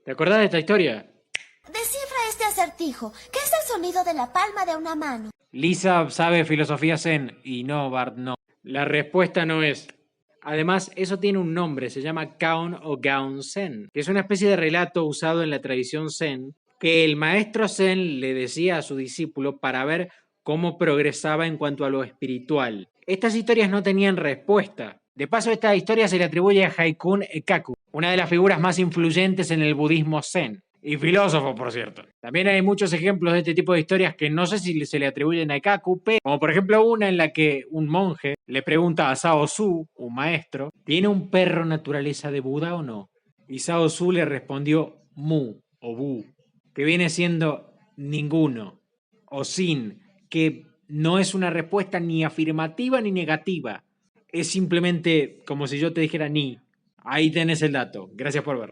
¿Te acordás de esta historia? Descifra este acertijo. ¿Qué es el sonido de la palma de una mano? Lisa sabe filosofía zen y no, Bart no. La respuesta no es. Además, eso tiene un nombre, se llama Kaon o Gaon Zen, que es una especie de relato usado en la tradición zen que el maestro zen le decía a su discípulo para ver cómo progresaba en cuanto a lo espiritual. Estas historias no tenían respuesta. De paso, esta historia se le atribuye a Haikun Ekaku, una de las figuras más influyentes en el budismo zen. Y filósofo, por cierto. También hay muchos ejemplos de este tipo de historias que no sé si se le atribuyen a Ekaku, pero como por ejemplo una en la que un monje le pregunta a Sao Su, un maestro, ¿tiene un perro naturaleza de Buda o no? Y Sao Su le respondió Mu o Bu, que viene siendo ninguno o sin, que no es una respuesta ni afirmativa ni negativa. Es simplemente como si yo te dijera ni. Ahí tenés el dato. Gracias por ver.